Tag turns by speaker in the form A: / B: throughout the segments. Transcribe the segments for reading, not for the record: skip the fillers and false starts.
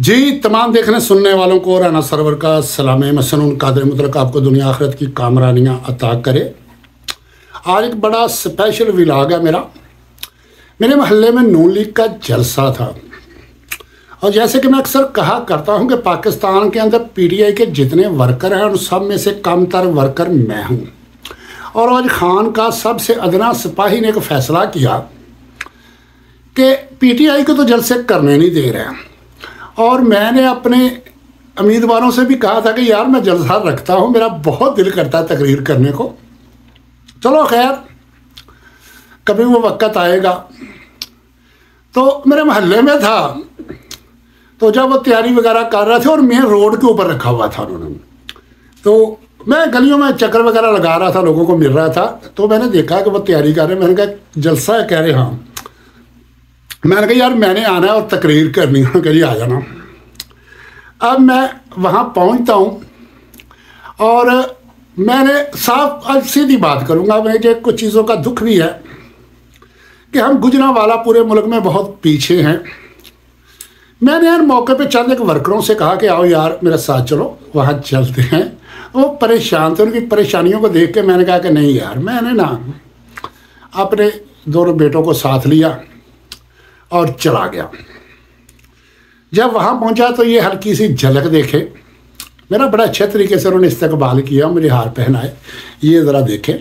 A: जी तमाम देखने सुनने वालों को राना सरवर का सलाम मसनून कादर मुतलक आपको दुनिया आखिरत की कामरानियाँ अता करे। आज एक बड़ा स्पेशल व्लॉग है मेरे मोहल्ले में नून लीग का जलसा था। और जैसे कि मैं अक्सर कहा करता हूं कि पाकिस्तान के अंदर पीटीआई के जितने वर्कर हैं उन सब में से कम तर वर्कर मैं हूं। और आज खान का सबसे अदना सिपाही ने एक फैसला किया कि पीटीआई को तो जलसे करने नहीं दे रहे हैं। और मैंने अपने उम्मीदवारों से भी कहा था कि यार मैं जलसा रखता हूं, मेरा बहुत दिल करता है तकरीर करने को। चलो खैर कभी वो वक्त आएगा। तो मेरे मोहल्ले में था, तो जब वो तैयारी वगैरह कर रहे थे और मेन रोड के ऊपर रखा हुआ था उन्होंने, तो मैं गलियों में चक्कर वगैरह लगा रहा था, लोगों को मिल रहा था। तो मैंने देखा कि वो तैयारी कर रहे हैं। मैंने कहा जलसा है? कह रहे हाँ। मैंने कहा यार मैंने आना है और तकरीर करनी है। कह आ जाना। अब मैं वहाँ पहुँचता हूँ और मैंने साफ आज सीधी बात करूँगा। मुझे कुछ चीज़ों का दुख भी है कि हम गुजरांवाला पूरे मुल्क में बहुत पीछे हैं। मैंने यार मौके पे चंद एक वर्करों से कहा कि आओ यार मेरे साथ चलो, वहाँ चलते हैं। वो परेशान थे, उनकी परेशानियों को देख के मैंने कहा कि नहीं यार, मैंने ना अपने दोनों बेटों को साथ लिया और चला गया। जब वहाँ पहुँचा तो ये हल्की सी झलक देखे, मेरा बड़ा अच्छे तरीके से उन्होंने इस्तकबाल किया, मुझे हार पहनाए। ये ज़रा देखें।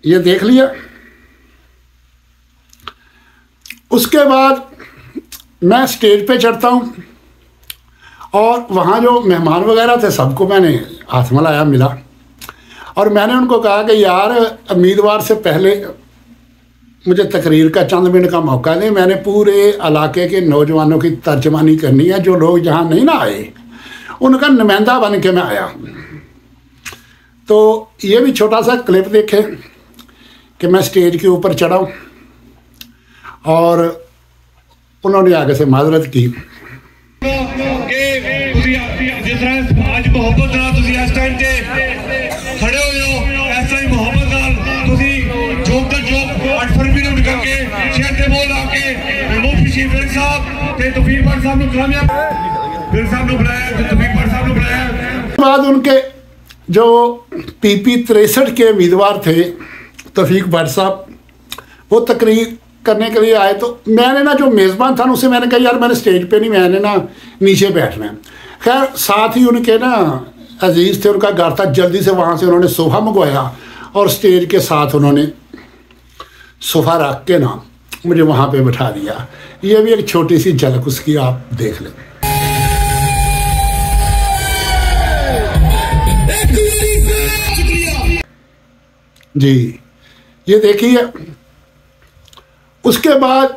A: ये देख लिया। उसके बाद मैं स्टेज पे चढ़ता हूँ और वहाँ जो मेहमान वगैरह थे सबको मैंने हाथ मिलाया, मिला। और मैंने उनको कहा कि यार उम्मीदवार से पहले मुझे तकरीर का चंद मिनट का मौका दें। मैंने पूरे इलाके के नौजवानों की तर्जमानी करनी है। जो लोग जहाँ नहीं ना आए उनका नुमाइंदा बन के मैं आया। तो ये भी छोटा सा क्लिप देखें कि मैं स्टेज के ऊपर चढ़ा और उन्होंने आगे से माजरत की।
B: आज मोहब्बत नाल तुसी इस टाइम ते खड़े हो जाओ, ऐसा ही मोहब्बत नाल तुसी जोक दा जोक 8 फरवरी ਨੂੰ ਨਿਕਲ ਕੇ ਸ਼ਹਿਰ ਤੇ ਬੋਲ ਆ के मुफ्ती शफीक साहब ते तौफीक भट्ट साहब ਨੂੰ कलामिया फिर साहब ਨੂੰ बुलाया, ਤੇ तौफीक भट्ट साहब ਨੂੰ बुलाया।
A: बाद उनके जो पीपी 63 के उम्मीदवार थे तौफीक भट्ट साहब, वो तकरीर करने के लिए आए। तो मैंने ना जो मेज़बान था उनसे मैंने कहा यार मैंने स्टेज पे नहीं, मैंने ना नीचे बैठना है। खैर साथ ही उनके ना अजीज़ थे, उनका घर था, जल्दी से वहाँ से उन्होंने सोफ़ा मंगवाया और स्टेज के साथ उन्होंने सोफ़ा रख के ना मुझे वहाँ पे बैठा दिया। ये भी एक छोटी सी झलक उसकी आप देख लें। जी ये देखिए। उसके बाद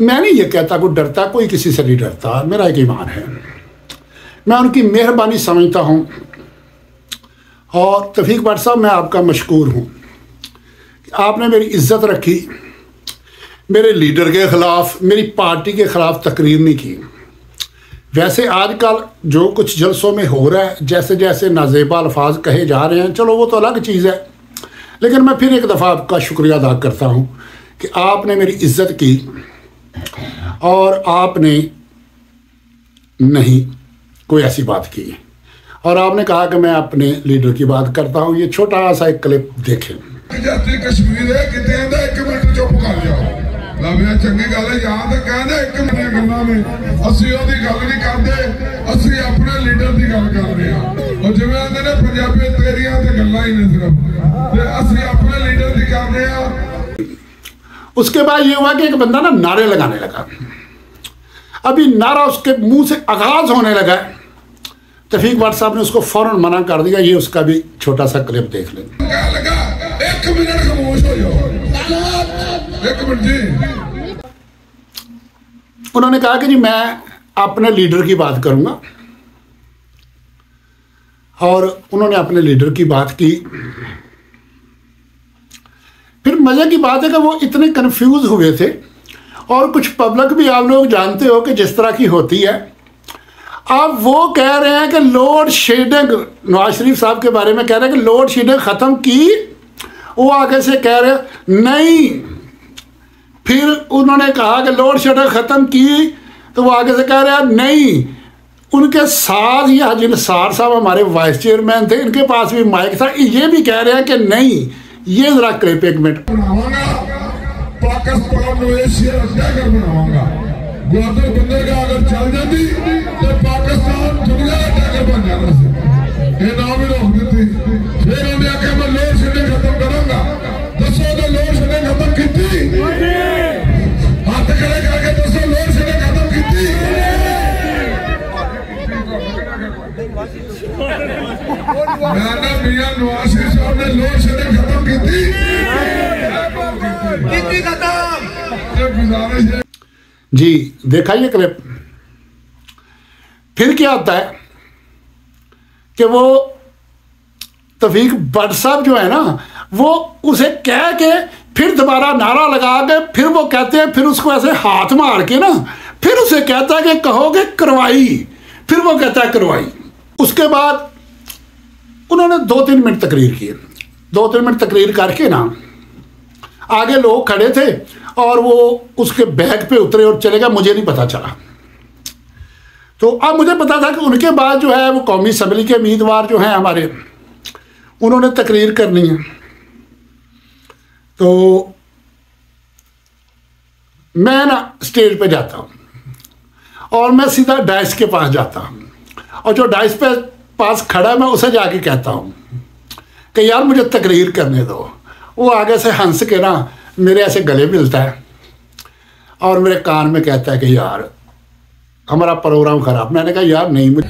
A: मैं नहीं ये कहता कोई डरता, कोई किसी से नहीं डरता, मेरा एक ईमान है। मैं उनकी मेहरबानी समझता हूँ। और तौफीक भट्ट साहब मैं आपका मशकूर हूँ, आपने मेरी इज्जत रखी, मेरे लीडर के ख़िलाफ़, मेरी पार्टी के ख़िलाफ़ तकरीर नहीं की। वैसे आजकल जो कुछ जलसों में हो रहा है, जैसे जैसे नाज़ेबा अल्फाज कहे जा रहे हैं, चलो वो तो अलग चीज़ है। लेकिन मैं फिर एक दफ़ा आपका शुक्रिया अदा करता हूँ कि आपने मेरी इज्जत की और आपने नहीं कोई ऐसी बात की। और आपने कहा कि मैं अपने लीडर की बात करता हूँ। ये छोटा सा एक क्लिप देखें।
C: कश्मीर है कितने एक मिनट चुप कर जाओ, लविया चंगी गल है। यहाँ तो कहते एक मिनट गल्लां ने असीं ओहदी गल नहीं करते, असीं अपने लीडर की गल कर रहे हैं। और जिवें आंदे ने पंजाबी तेरियां ते गल्लां ही ने सिर्फ, ते असीं अपने लीडर की कर रहे हैं।
A: उसके बाद ये हुआ कि एक बंदा ना नारे लगाने लगा। अभी नारा उसके मुंह से आगाज होने लगा। तौफीक भट्ट साहब ने उसको फौरन मना कर दिया। ये उसका भी छोटा सा क्लिप देख लें।
C: एक मिनट खामोश हो जाओ, एक मिनट जी।
A: उन्होंने कहा कि जी मैं अपने लीडर की बात करूंगा। और उन्होंने अपने लीडर की बात की। फिर मज़े की बात है कि वो इतने कन्फ्यूज़ हुए थे और कुछ पब्लिक भी आप लोग जानते हो कि जिस तरह की होती है। अब वो कह रहे हैं कि लोड शेडिंग, नवाज शरीफ साहब के बारे में कह रहे हैं कि लोड शेडिंग ख़त्म की। वो आगे से कह रहे नहीं, फिर उन्होंने कहा कि लोड शेडिंग ख़त्म की, तो वो आगे से कह रहे हैं नहीं। उनके साथ ही हाजी निसार साहब हमारे वाइस चेयरमैन थे, इनके पास भी माइक था, ये भी कह रहे हैं कि नहीं। ये जरा क्लिप एक मिनट।
C: पाकिस्तान को एशिया अगर बनाऊंगा, ग्वादर बंदरगाह अगर चल जाती तो पाकिस्तान दुनिया का टैगर बन जाना से। ये नाम ही रोक देती। फिर उन्हें आके मैं लोड शेडिंग खत्म करूंगा। दसो तो लोड शेडिंग खत्म की, हाथ खड़े करके दसो लोड शेडिंग खत्म की। मैंने मियां नवाज शरीफ साहब ने लोड शेडिंग खत्म की
A: जी। देखा ये क्लिप। फिर क्या होता है कि वो तौफीक भट्ट साहब जो है ना, वो उसे कह के फिर दोबारा नारा लगा के फिर वो कहते हैं, फिर उसको ऐसे हाथ मार के ना, फिर उसे कहता है कि कहोगे करवाई, फिर वो कहता है करवाई। उसके बाद उन्होंने 2-3 मिनट तकरीर की। 2-3 मिनट तकरीर करके ना आगे लोग खड़े थे और वो उसके बैग पे उतरे और चले गए, मुझे नहीं पता चला। तो अब मुझे पता था कि उनके बाद जो है वो कौमी असम्बली के उम्मीदवार जो हैं हमारे, उन्होंने तकरीर करनी है। तो मैं ना स्टेज पे जाता हूँ और मैं सीधा डाइस के पास जाता हूँ, और जो डाइस पे पास खड़ा है मैं उसे जाके कहता हूँ कि यार मुझे तकरीर करने दो। वो आगे से हंस के ना मेरे ऐसे गले मिलता है और मेरे कान में कहता है कि यार हमारा प्रोग्राम खराब। मैंने कहा यार नहीं, मुझे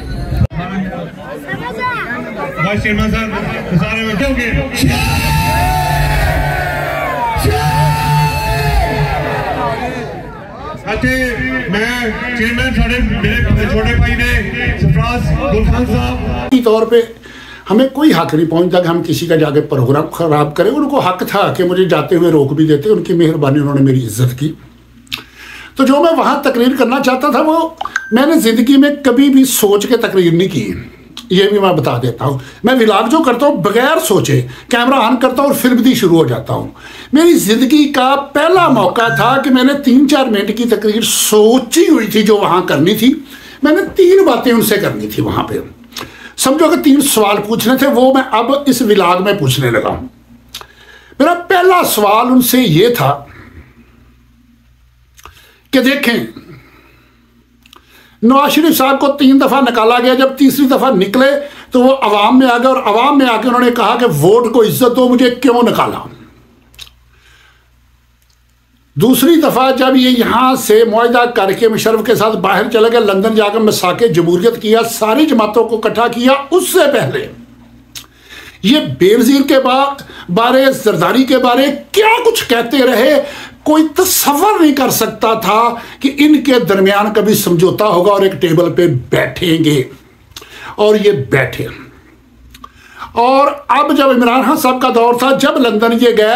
B: वाइस चेयरमैन साहब सारे बैठे होंगे। मैं चेयरमैन साढ़े मेरे छोटे भाई ने सरफराज गुलखान साहब
A: की तौर पे हमें कोई हक नहीं पहुंचता कि हम किसी का जाके प्रोग्राम खराब करें। उनको हक था कि मुझे जाते हुए रोक भी देते, उनकी मेहरबानी, उन्होंने मेरी इज्जत की। तो जो मैं वहाँ तकरीर करना चाहता था वो मैंने ज़िंदगी में कभी भी सोच के तकरीर नहीं की, ये भी मैं बता देता हूँ। मैं व्लॉग जो करता हूँ बगैर सोचे कैमरा ऑन करता हूँ और फिल्म दी शुरू हो जाता हूँ। मेरी ज़िंदगी का पहला मौका था कि मैंने 3-4 मिनट की तकरीर सोची हुई थी जो वहाँ करनी थी। मैंने 3 बातें उनसे करनी थी वहाँ पे, समझो कि 3 सवाल पूछने थे, वो मैं अब इस व्लॉग में पूछने लगा हूँ। मेरा पहला सवाल उनसे ये था कि देखें, नवाज शरीफ साहब को 3 दफ़ा निकाला गया, जब तीसरी दफ़ा निकले तो वो अवाम में आ गए और अवाम में आके उन्होंने कहा कि वोट को इज्जत दो, मुझे क्यों निकाला। दूसरी दफ़ा जब ये यहाँ से मुआहदा करके मुशर्रफ के साथ बाहर चले गए, लंदन जाकर मिसाके जमहूरियत किया, सारी जमातों को इकट्ठा किया, उससे पहले ये बेनज़ीर के बारे, जरदारी के बारे क्या कुछ कहते रहे। कोई तसव्वुर नहीं कर सकता था कि इनके दरमियान कभी समझौता होगा और एक टेबल पे बैठेंगे, और ये बैठे। और अब जब इमरान खान साहब का दौर था, जब लंदन ये गए,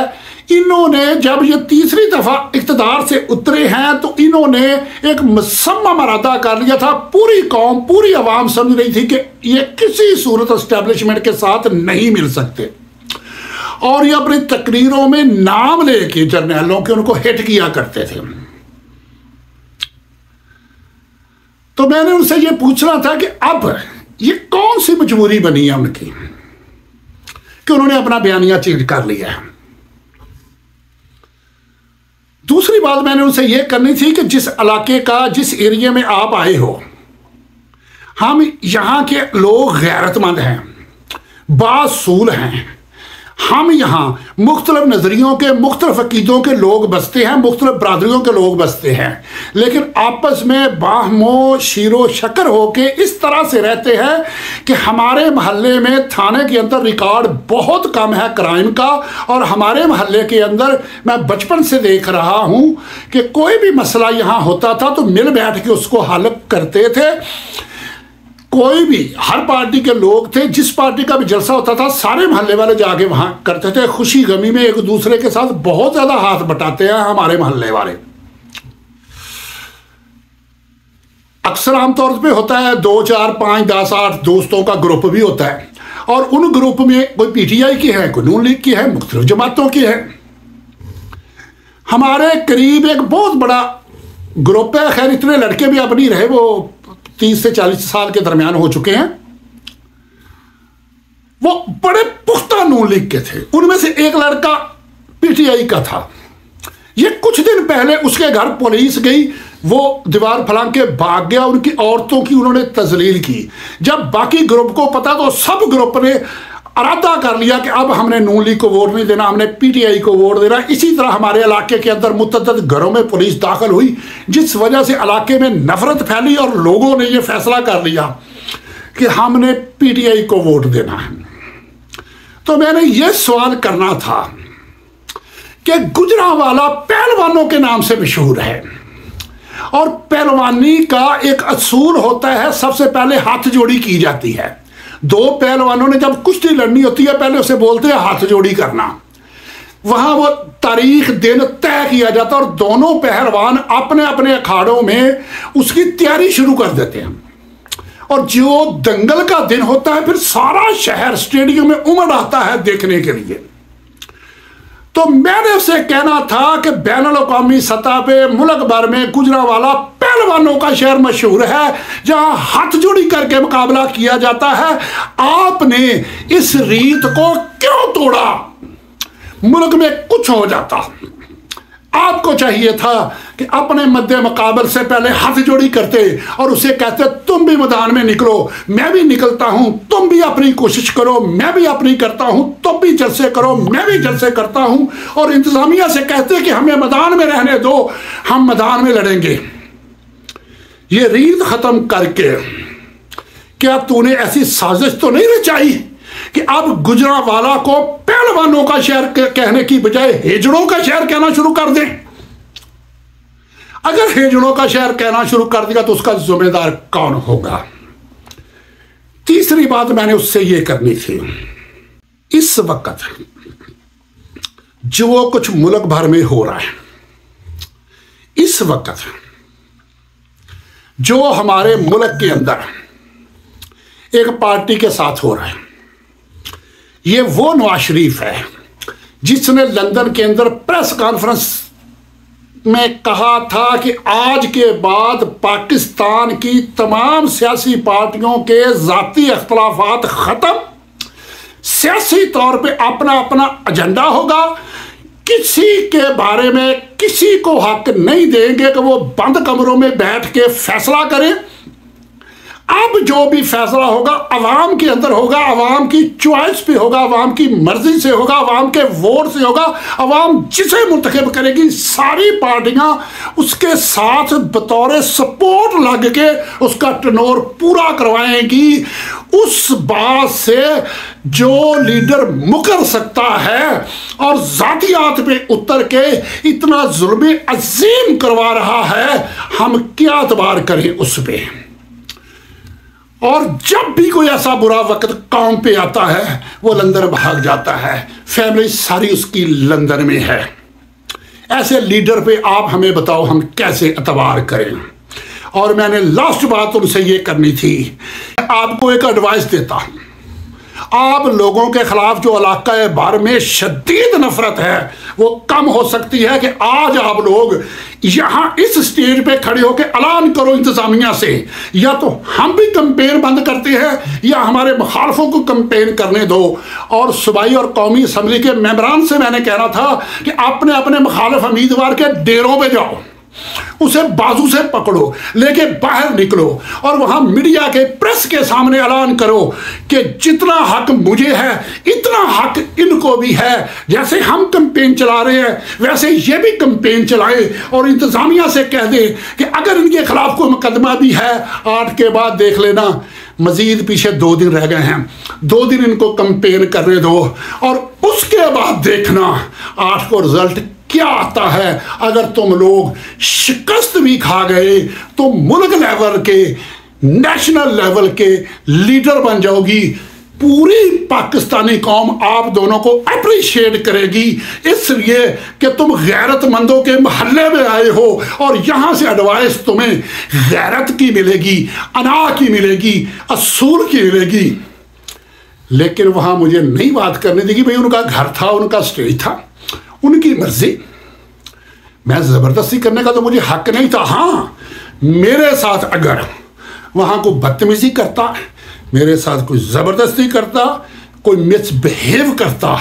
A: इन्होंने जब ये तीसरी दफ़ा इक़्तिदार से उतरे हैं तो इन्होंने एक मुसम्मा इरादा कर लिया था। पूरी कौम, पूरी आवाम समझ रही थी कि ये किसी सूरत एस्टेब्लिशमेंट के साथ नहीं मिल सकते, और ये अपनी तकरीरों में नाम लेके जर्नैलों के उनको हिट किया करते थे। तो मैंने उनसे ये पूछना था कि अब ये कौन सी मजबूरी बनी है उनकी कि उन्होंने अपना बयानिया चेंज कर लिया है। दूसरी बात मैंने उनसे ये करनी थी कि जिस इलाके का, जिस एरिया में आप आए हो, हम यहाँ के लोग गैरतमंद हैं, बासूल हैं। हम यहाँ मुख्तलिफ नज़रियों के, मुख्तलिफ अकीदों के लोग बसते हैं, मुख्तलिफ बरादरियों के लोग बसते हैं, लेकिन आपस में बाहमो शीरो शकर होके इस तरह से रहते हैं कि हमारे महल्ले में थाने के अंदर रिकॉर्ड बहुत कम है क्राइम का, और हमारे महल्ले के अंदर मैं बचपन से देख रहा हूँ कि कोई भी मसला यहाँ होता था तो मिल बैठ के उसको हल करते थे। कोई भी, हर पार्टी के लोग थे, जिस पार्टी का भी जलसा होता था सारे मोहल्ले वाले जाके वहाँ करते थे। खुशी गमी में एक दूसरे के साथ बहुत ज़्यादा हाथ बटाते हैं हमारे मोहल्ले वाले। अक्सर आमतौर पे होता है 2 4 5 10 8 दोस्तों का ग्रुप भी होता है, और उन ग्रुप में कोई पीटीआई की है, कोई नून लीग की है, मुख्तलिफ जमातों की है। हमारे करीब एक बहुत बड़ा ग्रुप है, खैर इतने लड़के भी अब नहीं रहे, वो 30 से 40 साल के दरमियान हो चुके हैं। वो बड़े पुख्ता नून लीग के थे, उनमें से एक लड़का पीटीआई का था। ये कुछ दिन पहले उसके घर पुलिस गई, वो दीवार फलांग के भाग गया, उनकी औरतों की उन्होंने तजलील की। जब बाकी ग्रुप को पता तो सब ग्रुप ने इरादा कर लिया कि अब हमने नून लीग को वोट नहीं देना, हमने पीटीआई को वोट देना। इसी तरह हमारे इलाके के अंदर मुतअद्दिद घरों में पुलिस दाखिल हुई, जिस वजह से इलाके में नफरत फैली और लोगों ने यह फैसला कर लिया कि हमने पीटीआई को वोट देना है। तो मैंने ये सवाल करना था कि गुजरांवाला पहलवानों के नाम से मशहूर है, और पहलवानी का एक असूल होता है, सबसे पहले हाथ जोड़ी की जाती है। दो पहलवानों ने जब कुश्ती लड़नी होती है, पहले उसे बोलते हैं हाथ जोड़ी करना। वहां वो तारीख दिन तय किया जाता है और दोनों पहलवान अपने अपने अखाड़ों में उसकी तैयारी शुरू कर देते हैं। और जो दंगल का दिन होता है, फिर सारा शहर स्टेडियम में उमड़ आता है देखने के लिए। तो मैंने उसे कहना था कि बैनुल-अक़वामी सतह पे मुल्क भर में गुजरांवाला पहलवानों का शहर मशहूर है, जहां हाथ जोड़ी करके मुकाबला किया जाता है। आपने इस रीत को क्यों तोड़ा? मुल्क में कुछ हो जाता। आपको चाहिए था कि अपने मद्दे मुकाबल से पहले हाथ जोड़ी करते और उसे कहते तुम भी मैदान में निकलो, मैं भी निकलता हूं, तुम भी अपनी कोशिश करो, मैं भी अपनी करता हूं, तुम भी जलसे करो, मैं भी जलसे करता हूं, और इंतजामिया से कहते कि हमें मैदान में रहने दो, हम मैदान में लड़ेंगे। ये रीत खत्म करके क्या तूने ऐसी साजिश तो नहीं रचाई कि अब गुजरांवाला को पहलवानों का शहर कहने की बजाय हेजड़ों का शहर कहना शुरू कर दे? अगर हेजड़ों का शहर कहना शुरू कर दिया तो उसका जिम्मेदार कौन होगा? तीसरी बात मैंने उससे यह करनी थी, इस वक्त जो कुछ मुल्क भर में हो रहा है, इस वक्त जो हमारे मुल्क के अंदर एक पार्टी के साथ हो रहा है, ये वो नवाज शरीफ है जिसने लंदन के अंदर प्रेस कॉन्फ्रेंस में कहा था कि आज के बाद पाकिस्तान की तमाम सियासी पार्टियों के जाती अख्तलाफात खत्म, सियासी तौर पे अपना अपना एजेंडा होगा, किसी के बारे में किसी को हक नहीं देंगे कि वो बंद कमरों में बैठ के फैसला करे। अब जो भी फैसला होगा अवाम के अंदर होगा, अवाम की चॉइस पे होगा, अवाम की मर्जी से होगा, अवाम के वोट से होगा। अवाम जिसे मुंतखब करेगी सारी पार्टियां उसके साथ बतौर सपोर्ट लग के उसका टनोर पूरा करवाएंगी। उस बात से जो लीडर मुकर सकता है और जातियात पे उतर के इतना जुल्म अजीम करवा रहा है, हम क्या एतबार करें उस पे? और जब भी कोई ऐसा बुरा वक्त काम पे आता है वो लंदन भाग जाता है, फैमिली सारी उसकी लंदन में है। ऐसे लीडर पे आप हमें बताओ हम कैसे एतबार करें? और मैंने लास्ट बात उनसे ये करनी थी, आपको एक एडवाइस देता हूं, आप लोगों के खिलाफ जो इलाका भर में शदीद नफरत है वो कम हो सकती है कि आज आप लोग यहां इस स्टेज पे खड़े होकर ऐलान करो इंतजामिया से, या तो हम भी कंपेन बंद करते हैं या हमारे मुखालफों को कंपेन करने दो। और सूबाई और कौमी असम्बली के मेंबरान से मैंने कहना था कि अपने अपने मुखालिफ उम्मीदवार के डेरों पे जाओ, उसे बाजू से पकड़ो, लेके बाहर निकलो और वहां मीडिया के प्रेस के सामने ऐलान करो कि जितना हक मुझे है इतना हक इनको भी है। जैसे हम कैंपेन चला रहे हैं वैसे ये भी कैंपेन चलाए और इंतजामिया से कह दे कि अगर इनके खिलाफ कोई मुकदमा भी है 8 के बाद देख लेना, मजीद पीछे 2 दिन रह गए हैं, 2 दिन इनको कैंपेन करने दो और उसके बाद देखना 8 को रिजल्ट क्या आता है। अगर तुम लोग शिकस्त भी खा गए तो मुल्क लेवल के, नेशनल लेवल के लीडर बन जाओगी। पूरी पाकिस्तानी कौम आप दोनों को अप्रिशिएट करेगी, इसलिए कि तुम गैरतमंदों के महल्ले में आए हो और यहाँ से एडवाइस तुम्हें गैरत की मिलेगी, अना की मिलेगी, असूल की मिलेगी। लेकिन वहाँ मुझे नहीं बात करने दी कि भाई उनका घर था, उनका स्टेज था, उनकी मर्जी, मैं ज़बरदस्ती करने का तो मुझे हक नहीं था। हाँ, मेरे साथ अगर वहाँ को बदतमीजी करता, मेरे साथ कोई ज़बरदस्ती करता, कोई मिसबिहेव करता,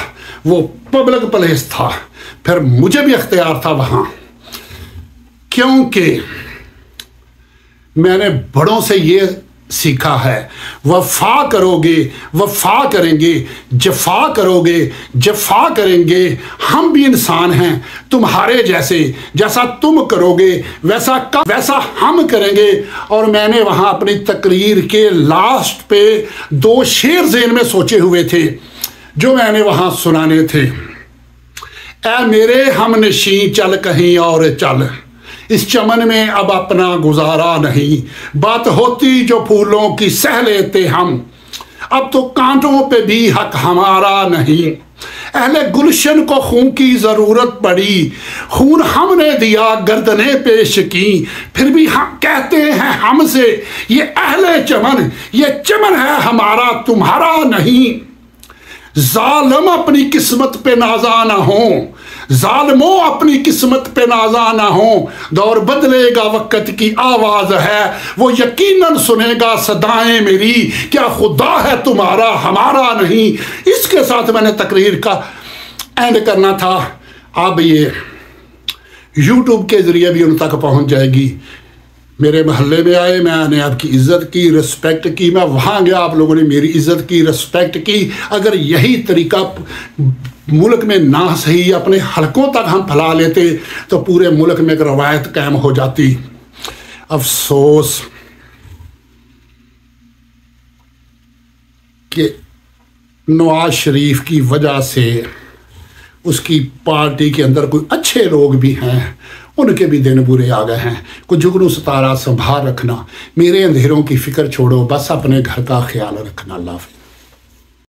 A: वो पब्लिक प्लेस था, फिर मुझे भी अख्तियार था वहाँ, क्योंकि मैंने बड़ों से ये सीखा है, वफा करोगे वफा करेंगे, जफा करोगे जफा करेंगे। हम भी इंसान हैं तुम्हारे जैसे, जैसा तुम करोगे वैसा हम करेंगे। और मैंने वहाँ अपनी तकरीर के लास्ट पे 2 शेर ज़हन में सोचे हुए थे जो मैंने वहाँ सुनाने थे। ऐ मेरे हमनशी चल कहीं और चल, इस चमन में अब अपना गुजारा नहीं, बात होती जो फूलों की सह लेते हम, अब तो कांटों पे भी हक हमारा नहीं। अहले गुलशन को खून की ज़रूरत पड़ी, खून हमने दिया गर्दने पेश की, फिर भी हम कहते हैं हमसे ये अहले चमन, ये चमन है हमारा तुम्हारा नहीं। जालिम अपनी किस्मत पे नाजा ना हो, जालिमों अपनी किस्मत पे नाजा ना हो, दौर बदलेगा वक्त की आवाज़ है, वो यकीनन सुनेगा सदाएं मेरी, क्या खुदा है तुम्हारा हमारा नहीं। इसके साथ मैंने तकरीर का एंड करना था। अब ये YouTube के ज़रिए भी उन तक पहुंच जाएगी। मेरे महल्ले में आए, मैंने आपकी इज़्ज़त की, रिस्पेक्ट की, मैं वहाँ गया, आप लोगों ने मेरी इज़्ज़त की, रिस्पेक्ट की। अगर यही तरीका मुल्क में ना सही अपने हलकों तक हम फैला लेते तो पूरे मुल्क में एक रवायत कायम हो जाती। अफसोस कि नवाज शरीफ की वजह से उसकी पार्टी के अंदर कोई अच्छे लोग भी हैं, उनके भी दिन बुरे आ गए हैं। कुछ जुगनू सितारा संभाल रखना, मेरे अंधेरों की फिक्र छोड़ो, बस अपने घर का ख्याल रखना। अल्लाह हाफ़िज़।